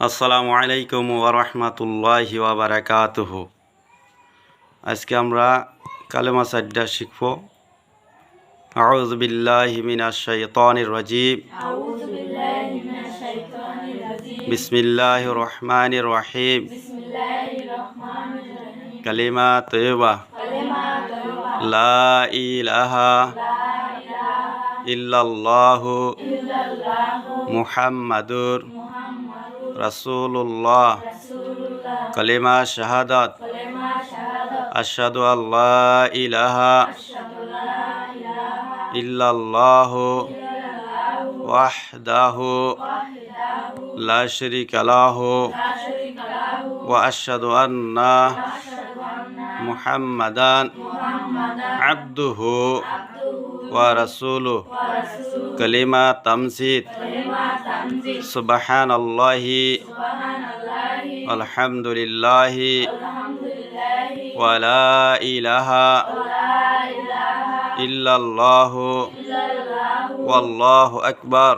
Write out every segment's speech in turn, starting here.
আসসালামু আলাইকুম ওয়া রাহমাতুল্লাহি ওয়া বারাকাতুহু। আজকে আমরা কালেমা সাজদা শিখব। আউযু বিল্লাহি মিনাশ শাইতানির রাজীম। বিসমিল্লাহির রহমানির রহিম। কালিমা তয়্যিবা লা ইলাহা ইল্লাল্লাহু মুহাম্মাদুর রাসূলুল্লাহ। কালিমা শাহাদাত আশহাদু আল্লা ইলাহা ইল্লাল্লাহু ওয়াহদাহু লা শারীকা লাহু ওয়া আশহাদু আন্না মুহাম্মাদান আবদুহু ওয়া রাসূলুহু। কালিমা তামজিদ সুবহানাল্লাহি আলহামদুলিল্লাহি ওয়া লা ইলাহা ইল্লাল্লাহু ওয়াল্লাহু আকবার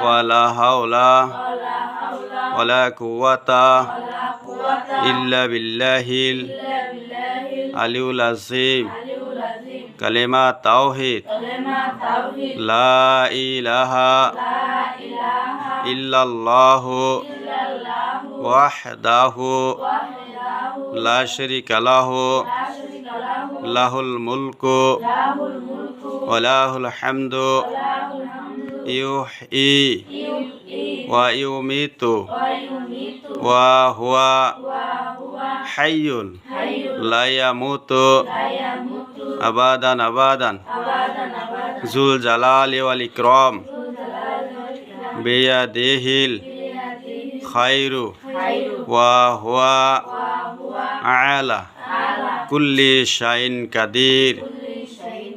ওয়া লা হাওলা ওয়া লা কুওয়াতা ইল্লা বিল্লাহিল আলিয়্যিল আযীম। কালিমা তাওহীদ লা ইলাহা ইল্লাল্লাহু ওয়াহদাহু লা শারীকা লাহু লাহুল মুলকু ওয়া লাহুল হামদু ইউহয়ী ওয়া ইউমীতু ওয়া হুয়া হাইয়্যুন লা ইয়ামুতু আবাদান আবাদান। যুল জালালি ওয়াল ইকরাম বিয়াদিহিল খায়রু ওয়া হুয়া আলা কুল্লি শাইইন কাদির।